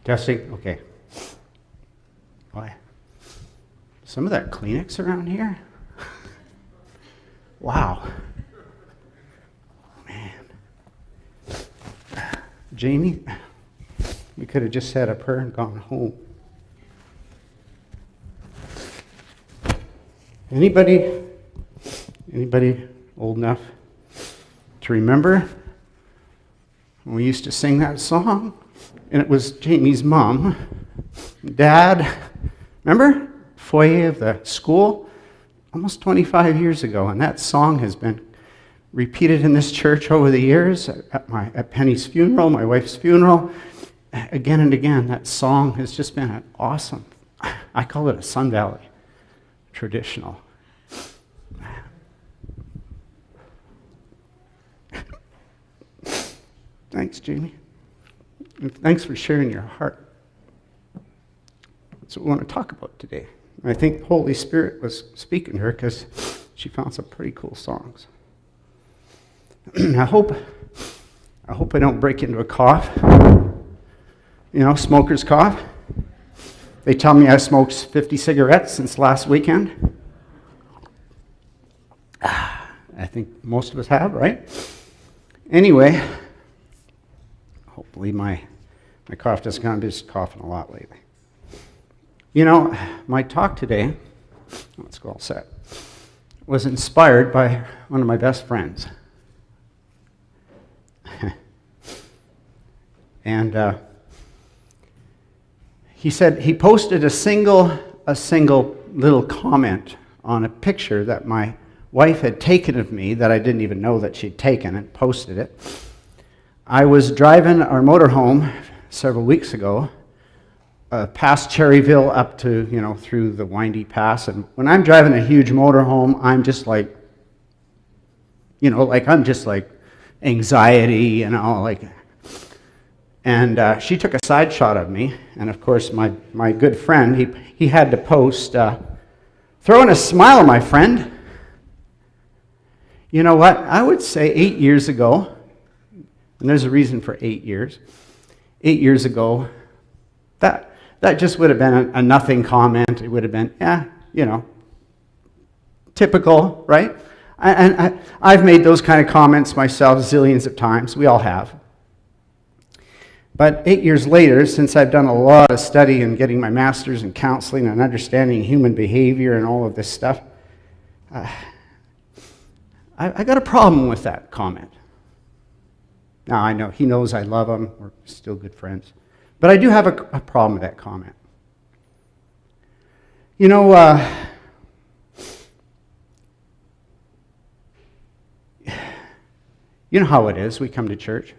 Testing? Okay. Why? Some of that Kleenex around here? Wow. Man. Jamie, we could have just said a prayer and gone home. Anybody old enough to remember when we used to sing that song? And it was Jamie's mom, Dad, remember? Foyer of the school, almost 25 years ago. And that song has been repeated in this church over the years, at Penny's funeral, my wife's funeral. Again and again, that song has just been an awesome, I call it a Sun Valley traditional. Thanks, Jamie. And thanks for sharing your heart. That's what we want to talk about today. I think the Holy Spirit was speaking to her because she found some pretty cool songs. I hope I don't break into a cough. You know, smoker's cough. They tell me I smoked 50 cigarettes since last weekend. I think most of us have, right? Anyway, hopefully my cough doesn't come. I'm just coughing a lot lately. You know, my talk today, let's go all set, was inspired by one of my best friends. And he said he posted a single little comment on a picture that my wife had taken of me that I didn't even know that she'd taken, and posted it. I was driving our motorhome several weeks ago, past Cherryville up to, through the windy pass. And when I'm driving a huge motorhome, I'm just like, I'm just like anxiety, And she took a side shot of me, and of course my good friend, he had to post, throwing a smile at my friend. You know what? I would say 8 years ago, and there's a reason for 8 years. 8 years ago, that just would have been a nothing comment. It would have been, typical, right? And I've made those kind of comments myself zillions of times. We all have. But 8 years later, since I've done a lot of study and getting my master's in counseling and understanding human behavior and all of this stuff, I got a problem with that comment. Now, I know he knows I love him. We're still good friends. But I do have a problem with that comment. You know how it is. We come to church.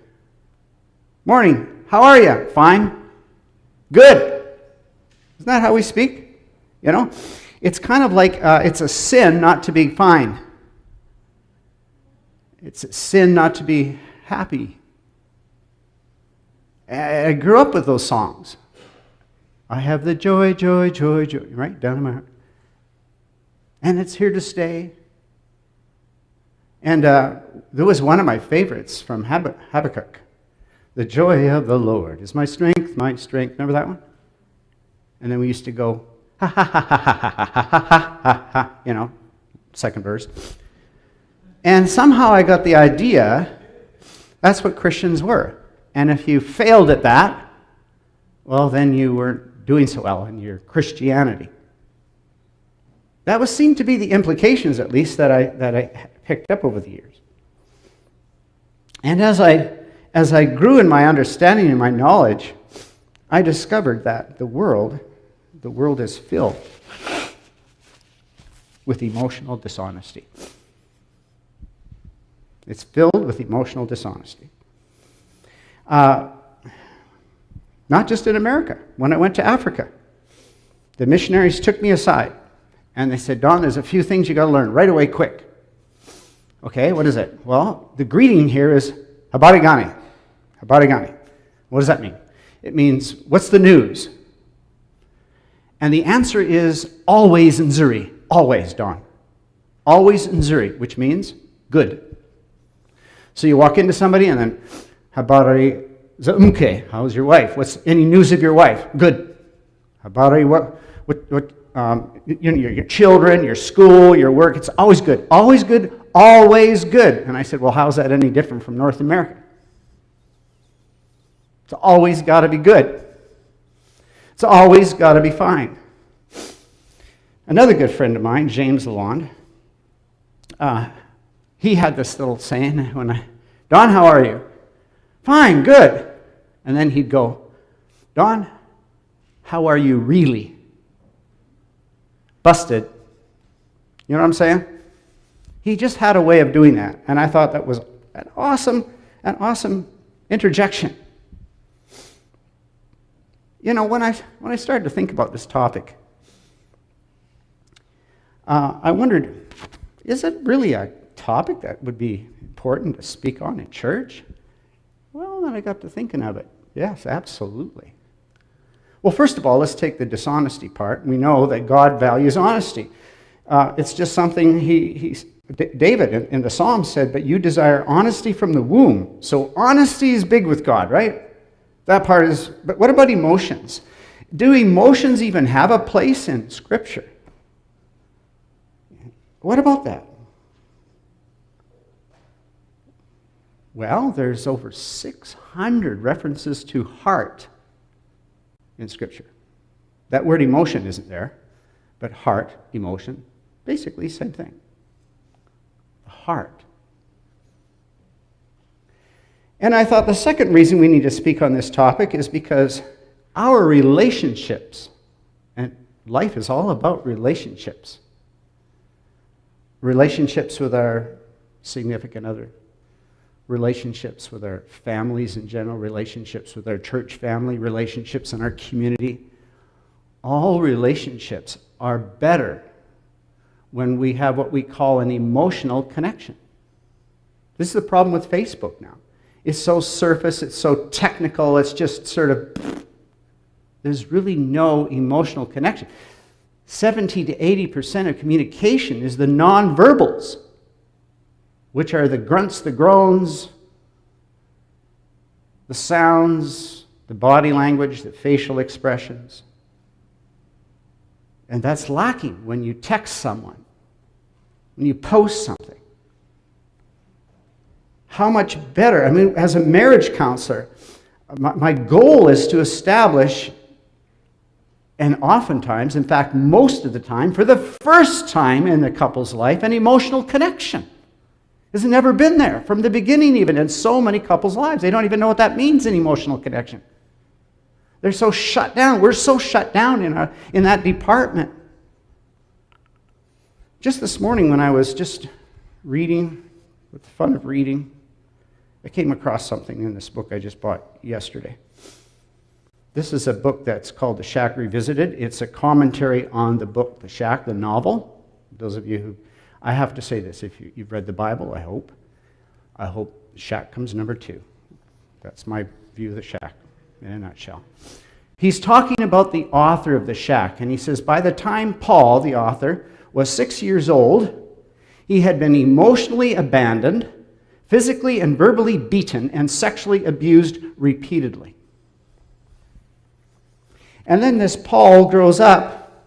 Morning. How are you? Fine. Good. Isn't that how we speak? It's kind of like it's a sin not to be fine. It's a sin not to be happy. I grew up with those songs. I have the joy, joy, joy, joy, right down in my heart. And it's here to stay. And there was one of my favorites from Habakkuk. The joy of the Lord is my strength, my strength. Remember that one? And then we used to go, ha, ha, ha, ha, ha, ha, ha, ha, ha, ha, second verse. And somehow I got the idea that's what Christians were. And if you failed at that, well, then you weren't doing so well in your Christianity. That seemed to be the implications, at least, that I picked up over the years. And as I grew in my understanding and my knowledge, I discovered that the world is filled with emotional dishonesty. It's filled with emotional dishonesty. Not just in America. When I went to Africa, the missionaries took me aside and they said, Don, there's a few things you got to learn right away, quick. Okay, what is it? Well, the greeting here is habari gani. Habari gani. What does that mean? It means, what's the news? And the answer is always nzuri. Always, Don. Always nzuri, which means good. So you walk into somebody and then habari Okay, how's your wife? What's any news of your wife? Good. How about her? Your children, your school, your work? It's always good. Always good. Always good. And I said, well, how's that any different from North America? It's always got to be good. It's always got to be fine. Another good friend of mine, James Lalonde, he had this little saying Don, how are you? Fine, good. And then he'd go, Don, how are you really? Busted. You know what I'm saying? He just had a way of doing that, and I thought that was an awesome interjection. You know, when I started to think about this topic, I wondered, is it really a topic that would be important to speak on in church? Well, then I got to thinking of it. Yes, absolutely. Well, first of all, let's take the dishonesty part. We know that God values honesty. It's just something David in the Psalms said, but you desire honesty from the womb. So honesty is big with God, right? That part is, but what about emotions? Do emotions even have a place in Scripture? What about that? Well, there's over 600 references to heart in Scripture. That word emotion isn't there, but heart, emotion, basically same thing. The heart. And I thought the second reason we need to speak on this topic is because our relationships, and life is all about relationships. Relationships with our significant other, relationships with our families in general, relationships with our church family, relationships in our community. All relationships are better when we have what we call an emotional connection. This is the problem with Facebook now. It's so surface, it's so technical, it's just sort of, there's really no emotional connection. 70 to 80% of communication is the nonverbals, which are the grunts, the groans, the sounds, the body language, the facial expressions. And that's lacking when you text someone, when you post something. How much better? I mean, as a marriage counselor, my goal is to establish, and oftentimes, in fact, most of the time, for the first time in the couple's life, an emotional connection. It's never been there from the beginning, even in so many couples' lives. They don't even know what that means, an emotional connection. They're so shut down. We're so shut down in that department. Just this morning when I was just reading, with the fun of reading, I came across something in this book I just bought yesterday. This is a book that's called The Shack Revisited. It's a commentary on the book, The Shack, the novel. Those of you who, I have to say this, if you've read the Bible, I hope The Shack comes number 2. That's my view of The Shack in a nutshell. He's talking about the author of The Shack, and he says, by the time Paul, the author, was 6 years old, he had been emotionally abandoned, physically and verbally beaten, and sexually abused repeatedly. And then this Paul grows up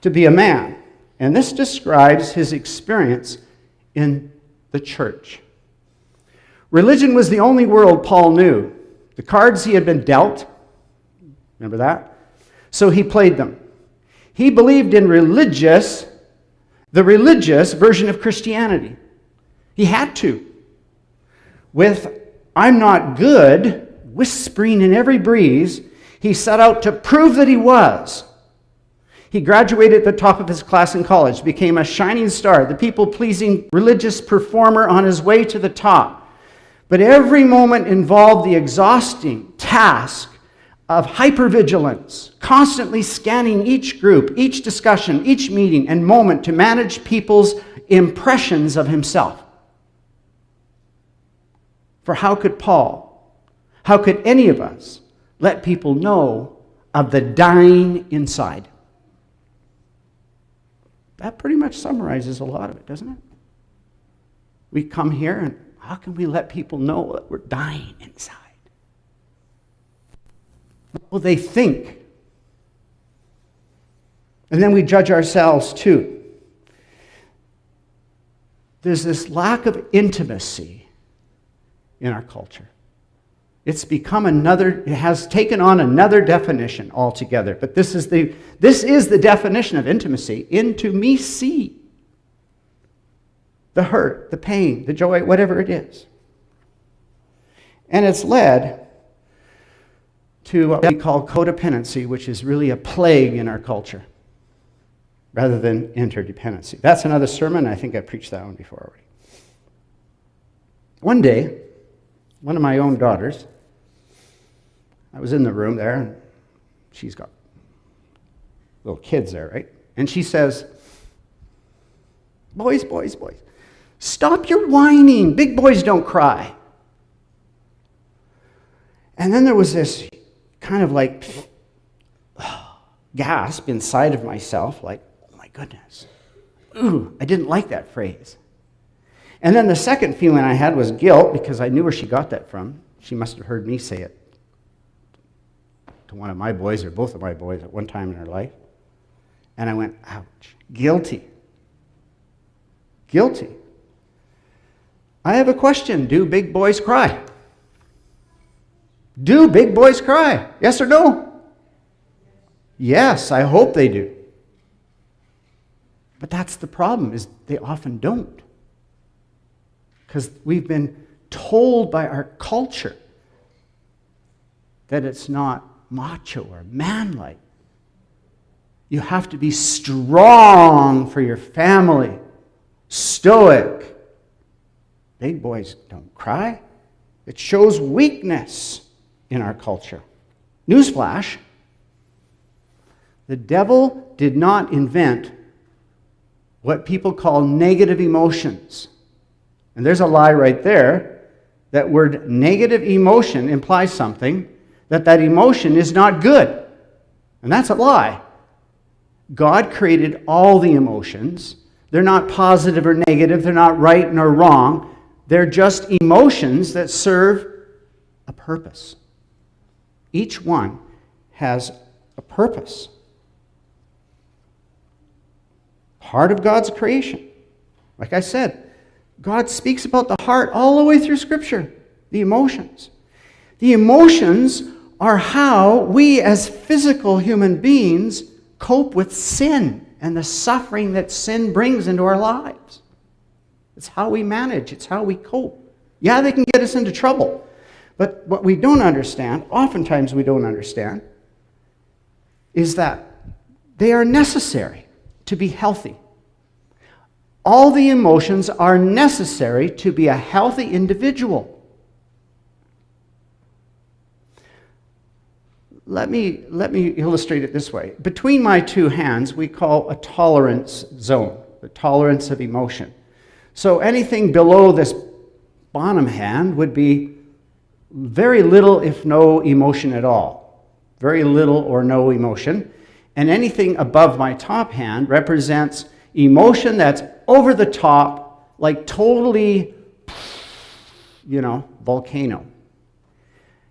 to be a man. And this describes his experience in the church. Religion was the only world Paul knew. The cards he had been dealt, remember that? So he played them. He believed in the religious version of Christianity. He had to. With I'm not good, whispering in every breeze, he set out to prove that he was. He graduated at the top of his class in college, became a shining star, the people-pleasing religious performer on his way to the top. But every moment involved the exhausting task of hypervigilance, constantly scanning each group, each discussion, each meeting and moment to manage people's impressions of himself. For how could Paul, how could any of us let people know of the dying inside? That pretty much summarizes a lot of it, doesn't it? We come here and how can we let people know that we're dying inside? What will they think? And then we judge ourselves too. There's this lack of intimacy in our culture. It's become it has taken on another definition altogether. But this is the definition of intimacy. Intimacy. The hurt, the pain, the joy, whatever it is. And it's led to what we call codependency, which is really a plague in our culture, rather than interdependency. That's another sermon. I think I preached that one before already. One day, one of my own daughters, I was in the room there, and she's got little kids there, right? And she says, boys, stop your whining. Big boys don't cry. And then there was this kind of like gasp inside of myself, like, oh my goodness. Ooh, I didn't like that phrase. And then the second feeling I had was guilt, because I knew where she got that from. She must have heard me say it to one of my boys or both of my boys at one time in her life. And I went, ouch, guilty. Guilty. I have a question. Do big boys cry? Do big boys cry? Yes or no? Yes, I hope they do. But that's the problem, is they often don't. Because we've been told by our culture that it's not macho or manlike. You have to be strong for your family, stoic. Big boys don't cry. It shows weakness in our culture. Newsflash, the devil did not invent what people call negative emotions. And there's a lie right there. That word negative emotion implies something, that emotion is not good. And that's a lie. God created all the emotions. They're not positive or negative. They're not right nor wrong. They're just emotions that serve a purpose. Each one has a purpose. Part of God's creation. Like I said, God speaks about the heart all the way through Scripture, the emotions. The emotions are how we as physical human beings cope with sin and the suffering that sin brings into our lives. It's how we manage. It's how we cope. Yeah, they can get us into trouble. But what we don't understand, oftentimes we don't understand, is that they are necessary to be healthy. All the emotions are necessary to be a healthy individual. Let me illustrate it this way. Between my two hands, we call a tolerance zone, the tolerance of emotion. So anything below this bottom hand would be very little, if no emotion at all. Very little or no emotion. And anything above my top hand represents emotion that's over the top, like totally, volcano.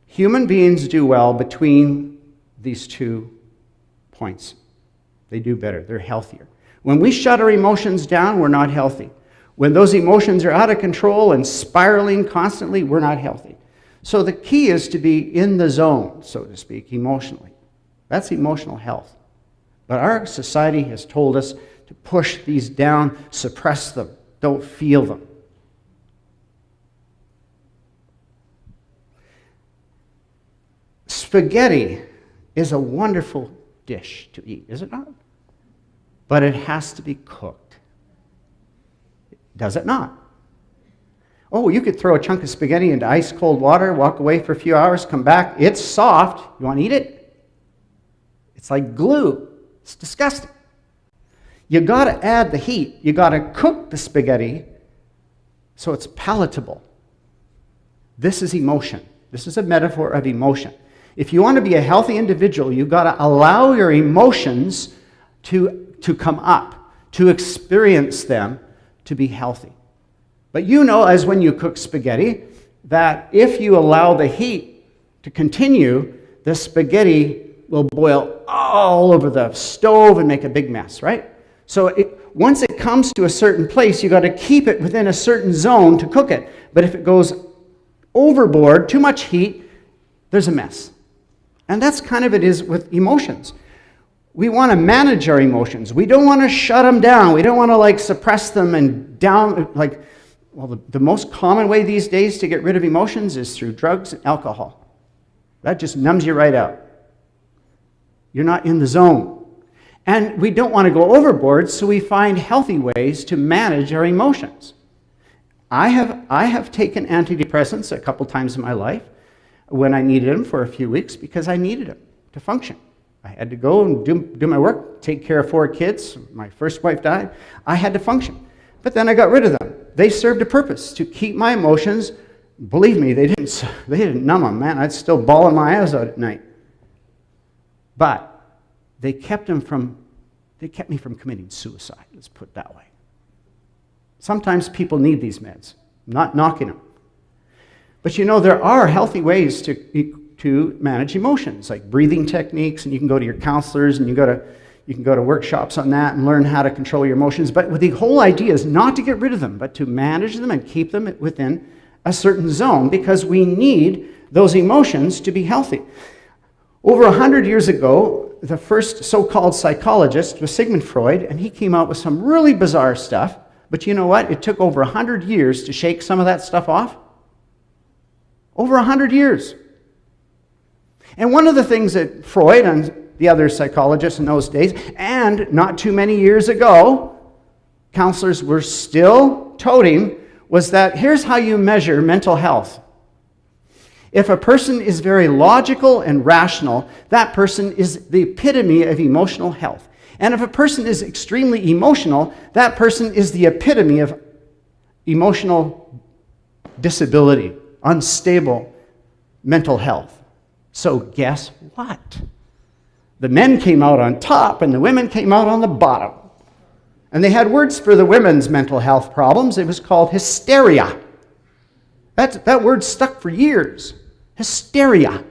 Human beings do well between these 2 points. They do better. They're healthier. When we shut our emotions down, we're not healthy. When those emotions are out of control and spiraling constantly, we're not healthy. So the key is to be in the zone, so to speak, emotionally. That's emotional health. But our society has told us to push these down, suppress them, don't feel them. Spaghetti is a wonderful dish to eat, is it not? But it has to be cooked. Does it not? Oh, you could throw a chunk of spaghetti into ice cold water, walk away for a few hours, come back. It's soft. You want to eat it? It's like glue. It's disgusting. You got to add the heat. You got to cook the spaghetti so it's palatable. This is emotion. This is a metaphor of emotion. If you want to be a healthy individual, you've got to allow your emotions to come up, to experience them, to be healthy. But as when you cook spaghetti, that if you allow the heat to continue, the spaghetti will boil all over the stove and make a big mess, right? So once it comes to a certain place, you got to keep it within a certain zone to cook it. But if it goes overboard, too much heat, there's a mess. And that's kind of it is with emotions. We want to manage our emotions. We don't want to shut them down. We don't want to suppress them and down. The most common way these days to get rid of emotions is through drugs and alcohol. That just numbs you right out. You're not in the zone. And we don't want to go overboard, so we find healthy ways to manage our emotions. I have taken antidepressants a couple times in my life when I needed them for a few weeks because I needed them to function. I had to go and do my work, take care of 4 kids. My first wife died. I had to function. But then I got rid of them. They served a purpose to keep my emotions. Believe me, they didn't numb them, man. I'd still bawling my eyes out at night. But they kept me from committing suicide, let's put it that way. Sometimes people need these meds. I'm not knocking them. But there are healthy ways to manage emotions, like breathing techniques, and you can go to your counselors and you can go to workshops on that and learn how to control your emotions. But the whole idea is not to get rid of them, but to manage them and keep them within a certain zone, because we need those emotions to be healthy. Over 100 years ago, the first so-called psychologist was Sigmund Freud, and he came out with some really bizarre stuff. But you know what? It took over 100 years to shake some of that stuff off. Over 100 years. And one of the things that Freud and the other psychologists in those days, and not too many years ago, counselors were still toting, was that here's how you measure mental health. If a person is very logical and rational, that person is the epitome of emotional health. And if a person is extremely emotional, that person is the epitome of emotional disability, unstable mental health. So guess what? The men came out on top and the women came out on the bottom. And they had words for the women's mental health problems. It was called hysteria. That word stuck for years. Hysteria.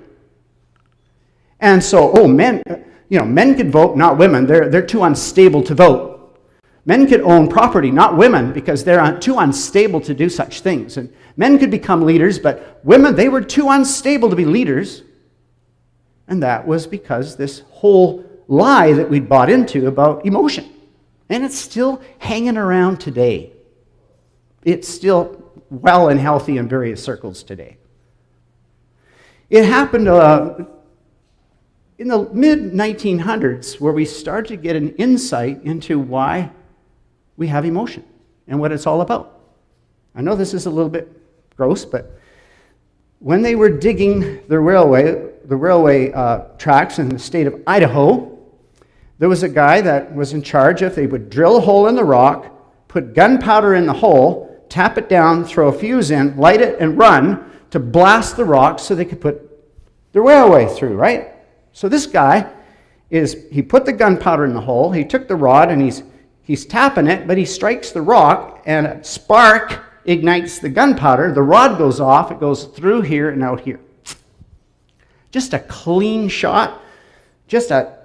And so, men could vote, not women. They're too unstable to vote. Men could own property, not women, because they're too unstable to do such things. And men could become leaders, but women, they were too unstable to be leaders. And that was because this whole lie that we'd bought into about emotion. And it's still hanging around today. It's still well and healthy in various circles today. It happened in the mid-1900s where we started to get an insight into why we have emotion and what it's all about. I know this is a little bit gross, but when they were digging the railway tracks in the state of Idaho, there was a guy that was in charge of, they would drill a hole in the rock, put gunpowder in the hole, tap it down, throw a fuse in, light it, and run to blast the rock so they could put the railway through, right? So this guy he put the gunpowder in the hole, he took the rod and he's tapping it, but he strikes the rock and a spark ignites the gunpowder, the rod goes off, it goes through here and out here. Just a clean shot, just a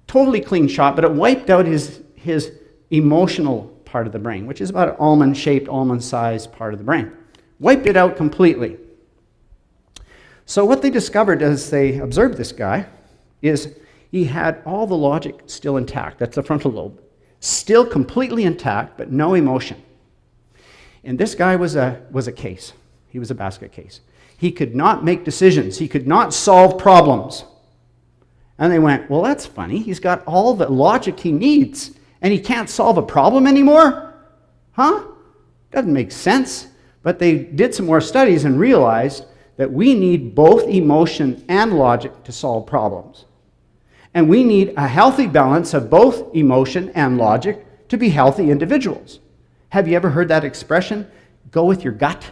totally clean shot, but it wiped out his emotional part of the brain, which is about an almond-shaped, almond-sized part of the brain. Wiped it out completely. So what they discovered as they observed this guy is he had all the logic still intact. That's the frontal lobe. Still completely intact, but no emotion. And this guy was a case. He was a basket case. He could not make decisions. He could not solve problems. And they went, well, that's funny. He's got all the logic he needs, and he can't solve a problem anymore? Huh? Doesn't make sense. But they did some more studies and realized that we need both emotion and logic to solve problems. And we need a healthy balance of both emotion and logic to be healthy individuals. Have you ever heard that expression? Go with your gut.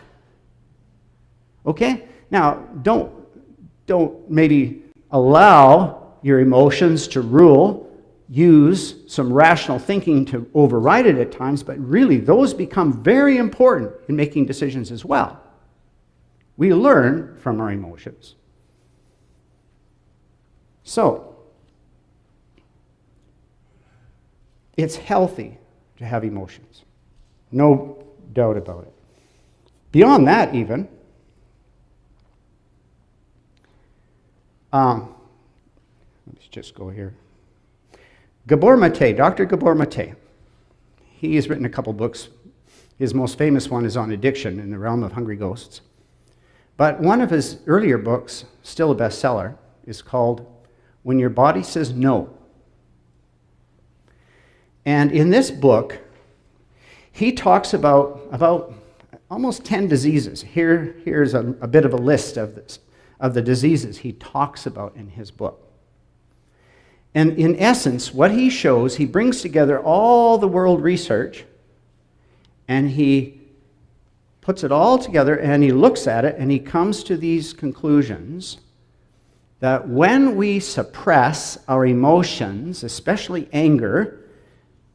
Okay? Now, don't maybe allow your emotions to rule. Use some rational thinking to override it at times, but really those become very important in making decisions as well. We learn from our emotions. So, it's healthy to have emotions. No doubt about it. Beyond that, even, let's just go here. Gabor Mate, Dr. Gabor Mate, he has written a couple books. His most famous one is on addiction in the realm of hungry ghosts. But one of his earlier books, still a bestseller, is called When Your Body Says No. And in this book, he talks about almost 10 diseases. Here's a bit of a list of the diseases he talks about in his book. And in essence, what he shows, he brings together all the world research, and he puts it all together, and he looks at it, and he comes to these conclusions that when we suppress our emotions, especially anger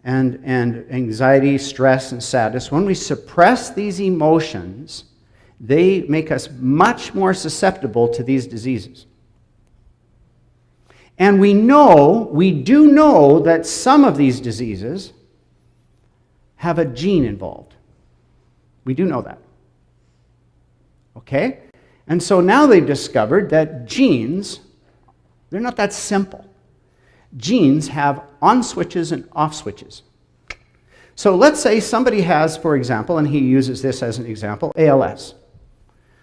and anxiety, stress, and sadness, when we suppress these emotions, they make us much more susceptible to these diseases. And we do know that some of these diseases have a gene involved. We do know that. Okay? And so now they've discovered that genes, they're not that simple. Genes have on switches and off switches. So let's say somebody has, for example, and he uses this as an example, ALS.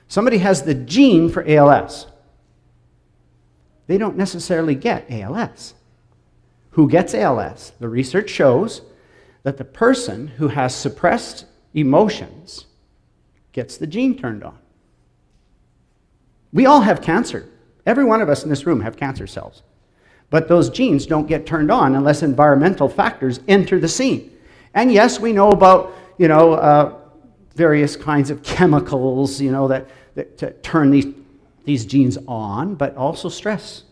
Somebody has the gene for ALS. They don't necessarily get ALS. Who gets ALS? The research shows that the person who has suppressed emotions gets the gene turned on. We all have cancer. Every one of us in this room have cancer cells. But those genes don't get turned on unless environmental factors enter the scene. And yes, we know about, various kinds of chemicals, that to turn these genes on, but also stress,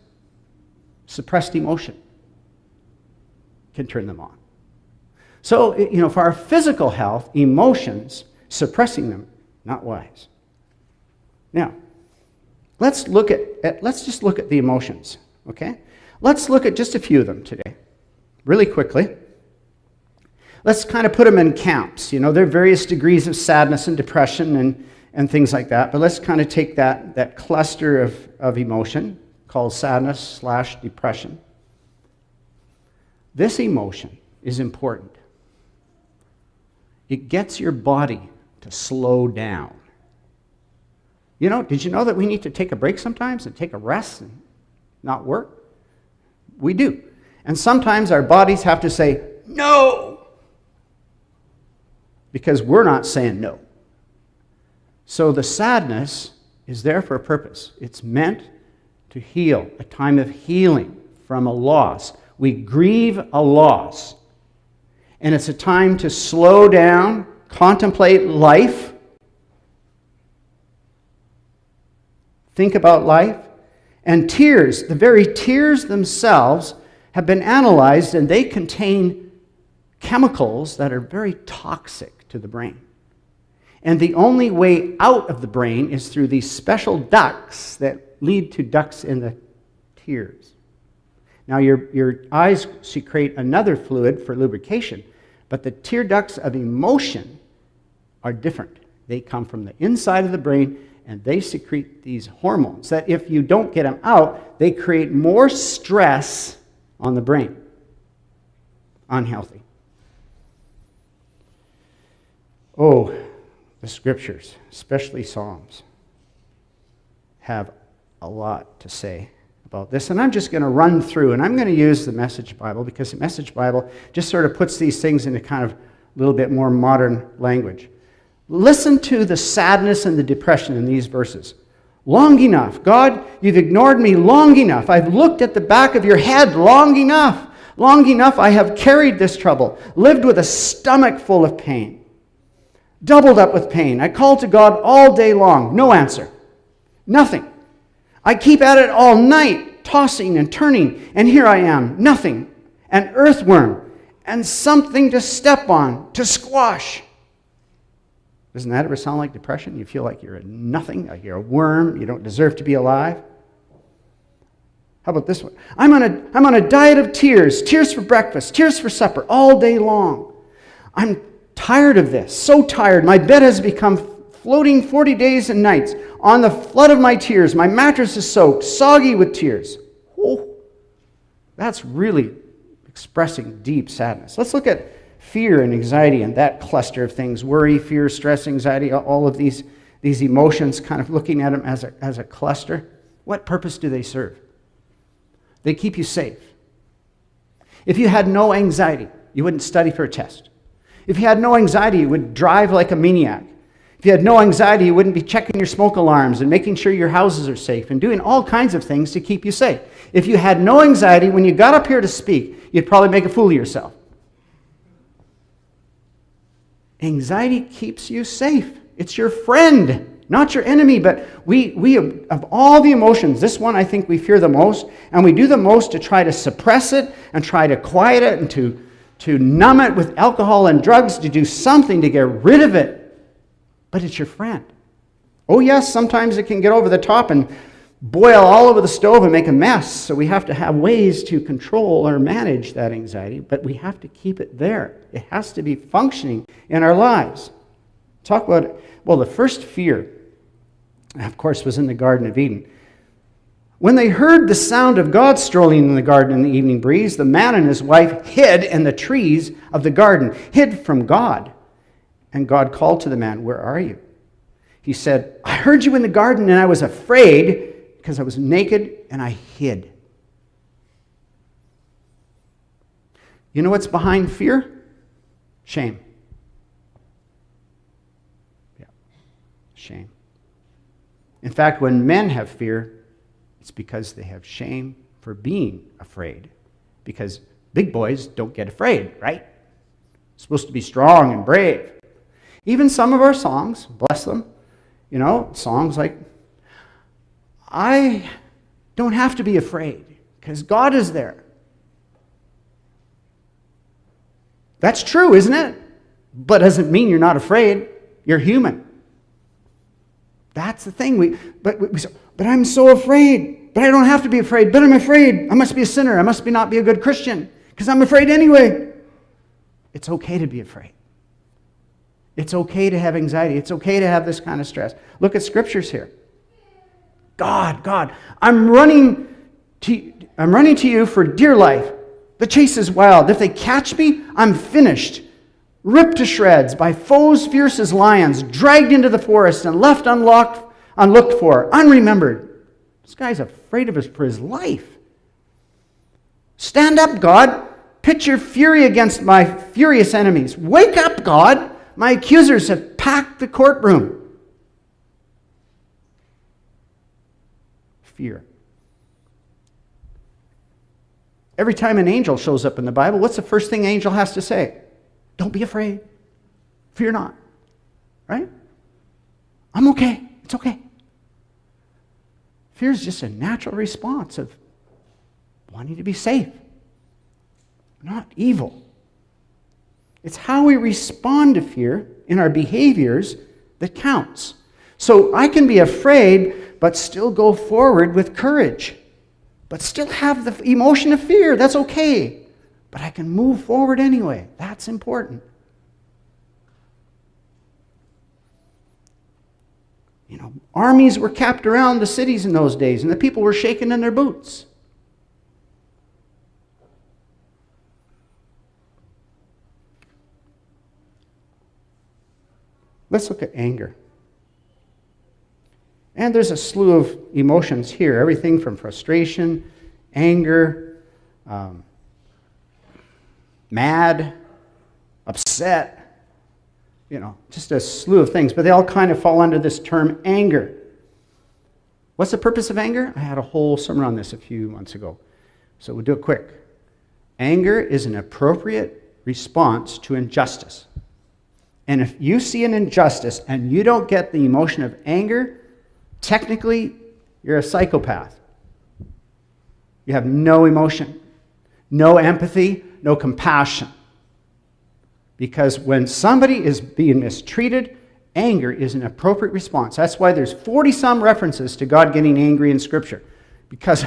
suppressed emotion can turn them on. So, for our physical health, emotions, suppressing them, not wise. Now, let's just look at the emotions, okay? Let's look at just a few of them today, really quickly. Let's kind of put them in camps. There are various degrees of sadness and depression and things like that, but let's kind of take that cluster of emotion called sadness/depression. This emotion is important. It gets your body to slow down. Did you know that we need to take a break sometimes and take a rest and not work? We do. And sometimes our bodies have to say, no, because we're not saying no. So the sadness is there for a purpose. It's meant to heal, a time of healing from a loss. We grieve a loss. And it's a time to slow down, contemplate life, think about life. And tears, the very tears themselves, have been analyzed, and they contain chemicals that are very toxic to the brain. And the only way out of the brain is through these special ducts that lead to ducts in the tears. Now, your eyes secrete another fluid for lubrication, but the tear ducts of emotion are different. They come from the inside of the brain, and they secrete these hormones that if you don't get them out, they create more stress on the brain. Unhealthy. Oh, the scriptures, especially Psalms, have a lot to say about this. And I'm just going to run through, and I'm going to use the Message Bible because the Message Bible just sort of puts these things into kind of a little bit more modern language. Listen to the sadness and the depression in these verses. Long enough. God, you've ignored me long enough. I've looked at the back of your head long enough. Long enough I have carried this trouble, lived with a stomach full of pain, doubled up with pain. I called to God all day long. No answer. Nothing. I keep at it all night, tossing and turning, and here I am. Nothing. An earthworm and something to step on, to squash. Doesn't that ever sound like depression? You feel like you're a nothing, like you're a worm, you don't deserve to be alive. How about this one? I'm on a diet of tears. Tears for breakfast, tears for supper, all day long. I'm tired of this, so tired. My bed has become floating 40 days and nights on the flood of my tears. My mattress is soaked, soggy with tears. Oh, that's really expressing deep sadness. Let's look at fear and anxiety and that cluster of things. Worry, fear, stress, anxiety, all of these emotions, kind of looking at them as a cluster. What purpose do they serve? They keep you safe. If you had no anxiety, you wouldn't study for a test. If you had no anxiety, you would drive like a maniac. If you had no anxiety, you wouldn't be checking your smoke alarms and making sure your houses are safe and doing all kinds of things to keep you safe. If you had no anxiety, when you got up here to speak, you'd probably make a fool of yourself. Anxiety keeps you safe. It's your friend. Not your enemy, but we of all the emotions, this one I think we fear the most, and we do the most to try to suppress it and try to quiet it and to numb it with alcohol and drugs, to do something to get rid of it. But it's your friend. Oh yes, sometimes it can get over the top and boil all over the stove and make a mess, so we have to have ways to control or manage that anxiety, but we have to keep it there. It has to be functioning in our lives. Talk about it. Well, the first fear, of course, was in the Garden of Eden. When they heard the sound of God strolling in the garden in the evening breeze, the man and his wife hid in the trees of the garden, hid from God. And God called to the man, "Where are you?" He said, "I heard you in the garden, and I was afraid because I was naked and I hid." You know what's behind fear? Shame. Shame. In fact, when men have fear, it's because they have shame for being afraid. Because big boys don't get afraid, right? Supposed to be strong and brave. Even some of our songs, bless them, songs like, "I don't have to be afraid because God is there." That's true, isn't it? But doesn't mean you're not afraid. You're human. That's the thing. We say, "But I'm so afraid. But I don't have to be afraid. But I'm afraid. I must be a sinner. I must not be a good Christian because I'm afraid anyway." It's okay to be afraid. It's okay to have anxiety. It's okay to have this kind of stress. Look at scriptures here. God, I'm running to you for dear life. The chase is wild. If they catch me, I'm finished. Ripped to shreds by foes fierce as lions, dragged into the forest and left unlooked for, unremembered. This guy's afraid for his life. Stand up, God. Pitch your fury against my furious enemies. Wake up, God. My accusers have packed the courtroom. Fear. Every time an angel shows up in the Bible, what's the first thing an angel has to say? Don't be afraid. Fear not. Right? I'm okay. It's okay. Fear is just a natural response of wanting to be safe, not evil. It's how we respond to fear in our behaviors that counts. So I can be afraid, but still go forward with courage, but still have the emotion of fear. That's okay. But I can move forward anyway. That's important. Armies were camped around the cities in those days, and the people were shaking in their boots. Let's look at anger. And there's a slew of emotions here, everything from frustration, anger, mad, upset, just a slew of things. But they all kind of fall under this term anger. What's the purpose of anger? I had a whole sermon on this a few months ago, so we'll do it quick. Anger is an appropriate response to injustice. And if you see an injustice and you don't get the emotion of anger, technically, you're a psychopath. You have no emotion, no empathy, no compassion. Because when somebody is being mistreated, anger is an appropriate response. That's why there's 40-some references to God getting angry in Scripture. Because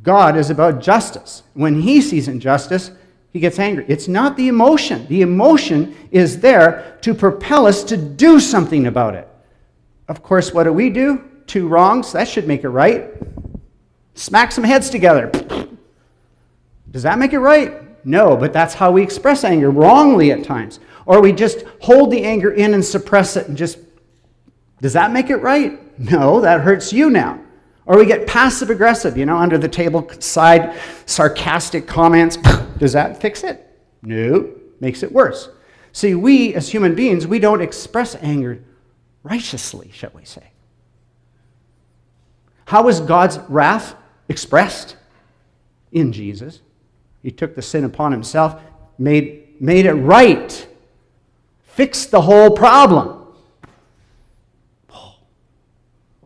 God is about justice. When he sees injustice, he gets angry. It's not the emotion. The emotion is there to propel us to do something about it. Of course, what do? 2 wrongs, that should make it right. Smack some heads together. Does that make it right? No, but that's how we express anger, wrongly at times. Or we just hold the anger in and suppress it and just, does that make it right? No, that hurts you now. Or we get passive aggressive, under the table side, sarcastic comments. Does that fix it? No, makes it worse. See, we as human beings, we don't express anger righteously, shall we say. How was God's wrath expressed? In Jesus. He took the sin upon himself, made it right, fixed the whole problem. Oh,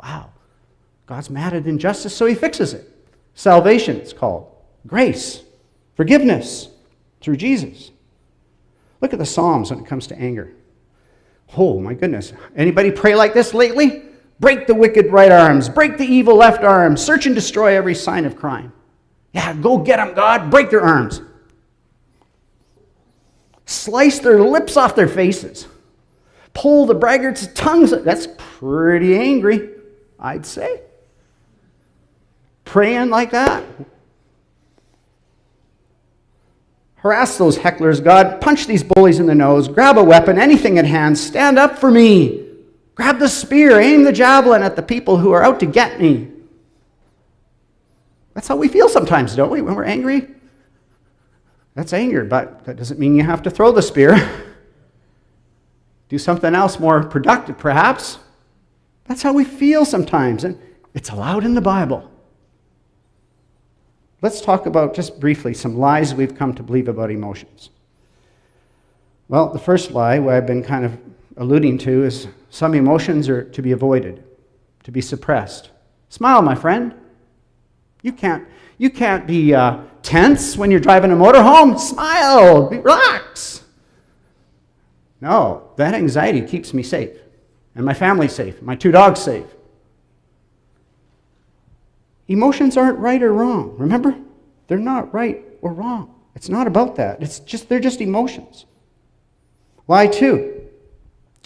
wow. God's mad at injustice, so he fixes it. Salvation, it's called. Grace, forgiveness through Jesus. Look at the Psalms when it comes to anger. Oh, my goodness. Anybody pray like this lately? Break the wicked right arms. Break the evil left arm. Search and destroy every sign of crime. Yeah, go get them, God. Break their arms. Slice their lips off their faces. Pull the braggarts' tongues. That's pretty angry, I'd say. Praying like that. Harass those hecklers, God. Punch these bullies in the nose. Grab a weapon, anything at hand. Stand up for me. Grab the spear. Aim the javelin at the people who are out to get me. That's how we feel sometimes, don't we, when we're angry? That's anger, but that doesn't mean you have to throw the spear. Do something else more productive, perhaps. That's how we feel sometimes, and it's allowed in the Bible. Let's talk about, just briefly, some lies we've come to believe about emotions. Well, the first lie, what I've been kind of alluding to, is some emotions are to be avoided, to be suppressed. Smile, my friend. You can't be tense when you're driving a motorhome. Smile, relax. No, that anxiety keeps me safe, and my family safe, my 2 dogs safe. Emotions aren't right or wrong. Remember? They're not right or wrong. It's not about that. They're just emotions. Lie 2,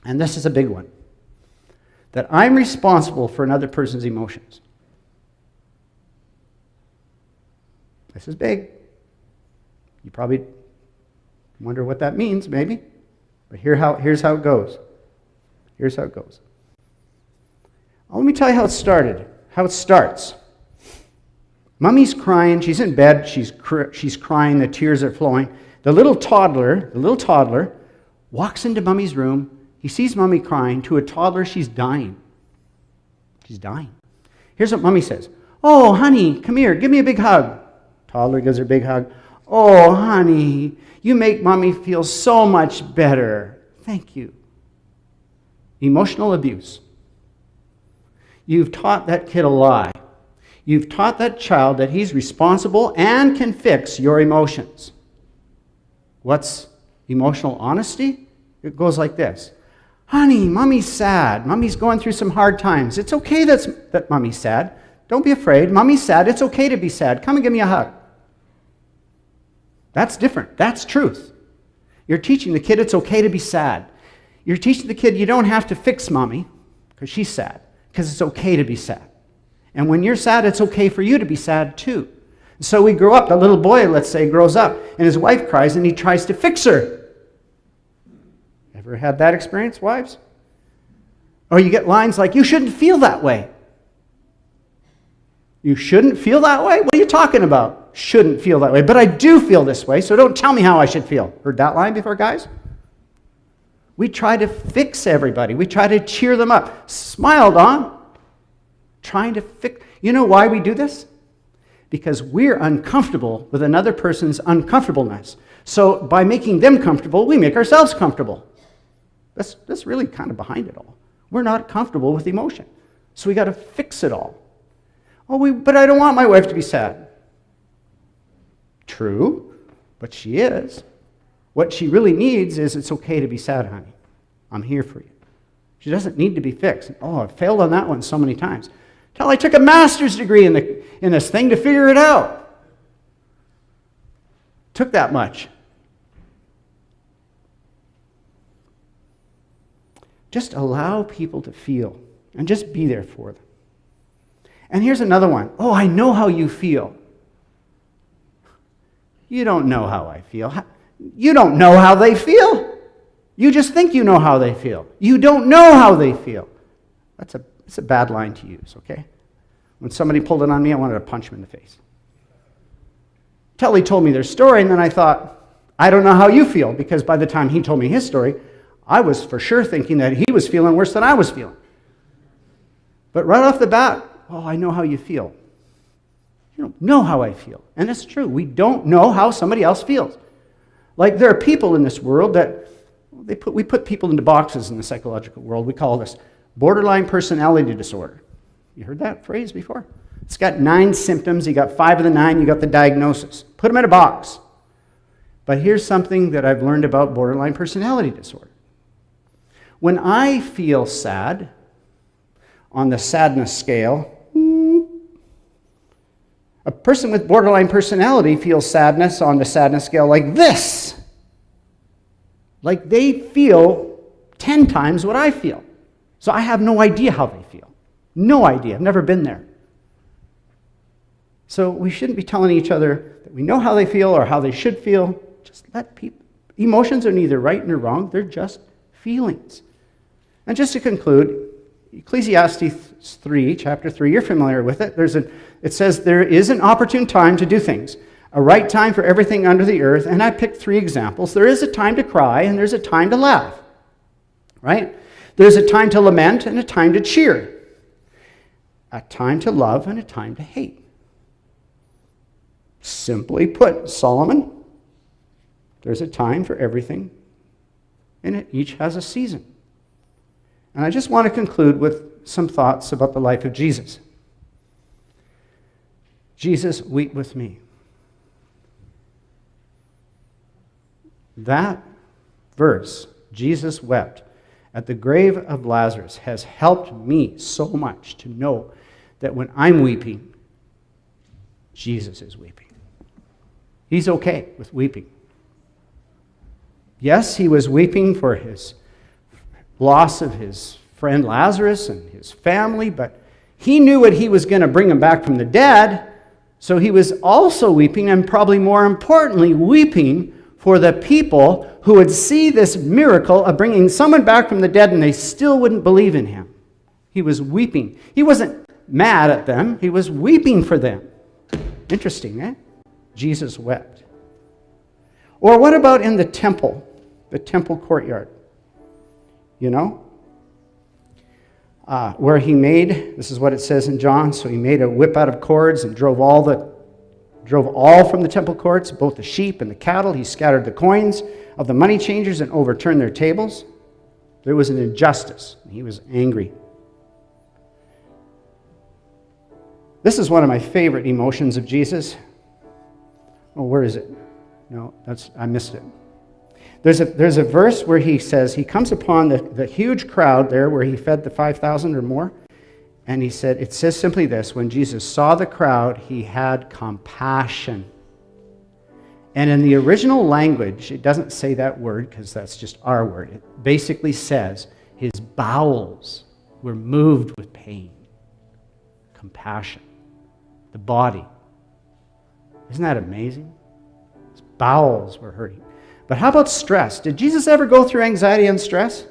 and this is a big one, that I'm responsible for another person's emotions. This is big. You probably wonder what that means, maybe. But here's how it goes. Here's how it goes. Let me tell you how it started, how it starts. Mummy's crying. She's in bed. She's crying. The tears are flowing. The little toddler walks into Mummy's room. He sees Mummy crying. To a toddler, she's dying. She's dying. Here's what Mummy says. Oh, honey, come here. Give me a big hug. Toddler gives her a big hug. Oh, honey, you make Mommy feel so much better. Thank you. Emotional abuse. You've taught that kid a lie. You've taught that child that he's responsible and can fix your emotions. What's emotional honesty? It goes like this. Honey, Mommy's sad. Mommy's going through some hard times. It's okay that Mommy's sad. Don't be afraid. Mommy's sad. It's okay to be sad. Come and give me a hug. That's different. That's truth. You're teaching the kid it's okay to be sad. You're teaching the kid you don't have to fix Mommy because she's sad, because it's okay to be sad. And when you're sad, it's okay for you to be sad too. So we grow up, the little boy, let's say, grows up, and his wife cries, and he tries to fix her. Ever had that experience, wives? Or you get lines like, you shouldn't feel that way. You shouldn't feel that way? What are you talking about? Shouldn't feel that way. But I do feel this way, so don't tell me how I should feel. Heard that line before, guys? We try to fix everybody. We try to cheer them up. Smile, Don. Trying to fix. You know why we do this? Because we're uncomfortable with another person's uncomfortableness. So by making them comfortable, we make ourselves comfortable. That's really kind of behind it all. We're not comfortable with emotion. So we got to fix it all. But I don't want my wife to be sad. True, but she is. What she really needs is, it's okay to be sad, honey. I'm here for you. She doesn't need to be fixed. Oh, I've failed on that one so many times. Till I took a master's degree in this thing to figure it out. Took that much. Just allow people to feel and just be there for them. And here's another one. Oh, I know how you feel. You don't know how I feel. You don't know how they feel. You just think you know how they feel. You don't know how they feel. It's a bad line to use, okay? When somebody pulled it on me, I wanted to punch him in the face. Till he told me their story, and then I thought, I don't know how you feel, because by the time he told me his story, I was for sure thinking that he was feeling worse than I was feeling. But right off the bat, oh, I know how you feel. You don't know how I feel. And it's true. We don't know how somebody else feels. Like there are people in this world that we put people into boxes in the psychological world. We call this borderline personality disorder. You heard that phrase before? It's got 9 symptoms. You got 5 of the 9. You got the diagnosis. Put them in a box. But here's something that I've learned about borderline personality disorder. When I feel sad, on the sadness scale, a person with borderline personality feels sadness on the sadness scale like this. Like they feel 10 times what I feel. So I have no idea how they feel. No idea. I've never been there. So we shouldn't be telling each other that we know how they feel or how they should feel. Just let people. Emotions are neither right nor wrong. They're just feelings. And just to conclude, Ecclesiastes 3, chapter 3, you're familiar with it. It says, there is an opportune time to do things, a right time for everything under the earth. And I picked 3 examples. There is a time to cry, and there's a time to laugh. Right? There's a time to lament and a time to cheer. A time to love and a time to hate. Simply put, Solomon, there's a time for everything, and it each has a season. And I just want to conclude with some thoughts about the life of Jesus. Jesus, weep with me. That verse, Jesus wept at the grave of Lazarus, has helped me so much to know that when I'm weeping, Jesus is weeping. He's okay with weeping. Yes, he was weeping for his loss of his friend Lazarus and his family, but he knew what he was going to bring him back from the dead, so he was also weeping, and probably more importantly, weeping for the people who would see this miracle of bringing someone back from the dead and they still wouldn't believe in him. He was weeping. He wasn't mad at them. He was weeping for them. Interesting, eh? Jesus wept. Or what about in the temple courtyard? You know? Where he made, this is what it says in John, so he made a whip out of cords and drove all from the temple courts, both the sheep and the cattle. He scattered the coins of the money changers and overturned their tables. There was an injustice, and he was angry. This is one of my favorite emotions of Jesus. Oh, where is it? No, I missed it. There's a verse where he says, he comes upon the huge crowd there where he fed the 5,000 or more, and he said, it says simply this, when Jesus saw the crowd, he had compassion. And in the original language, it doesn't say that word because that's just our word. It basically says his bowels were moved with pain. Compassion. The body. Isn't that amazing? His bowels were hurting. But how about stress? Did Jesus ever go through anxiety and stress?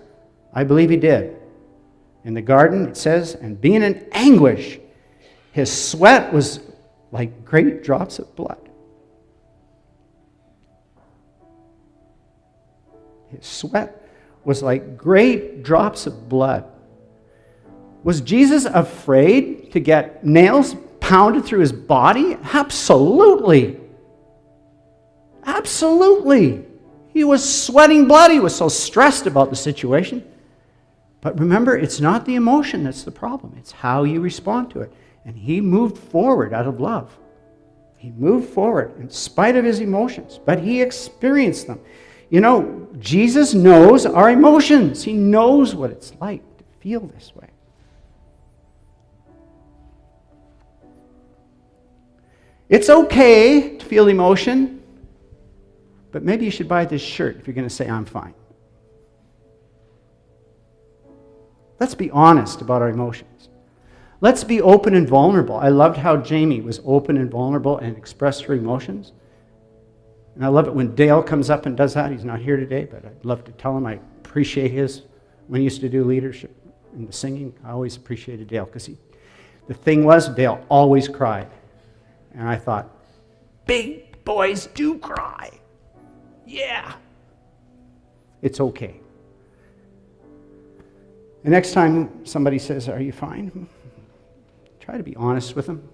I believe he did. In the garden, it says, and being in anguish, his sweat was like great drops of blood. His sweat was like great drops of blood. Was Jesus afraid to get nails pounded through his body? Absolutely. Absolutely. He was sweating blood. He was so stressed about the situation. But remember, it's not the emotion that's the problem. It's how you respond to it. And he moved forward out of love. He moved forward in spite of his emotions, but he experienced them. You know, Jesus knows our emotions. He knows what it's like to feel this way. It's okay to feel emotion, but maybe you should buy this shirt if you're going to say, I'm fine. Let's be honest about our emotions. Let's be open and vulnerable. I loved how Jamie was open and vulnerable and expressed her emotions. And I love it when Dale comes up and does that. He's not here today, but I'd love to tell him I appreciate his. When he used to do leadership in the singing, I always appreciated Dale because the thing was, Dale always cried. And I thought, big boys do cry. Yeah. It's okay. The next time somebody says, are you fine? Try to be honest with them.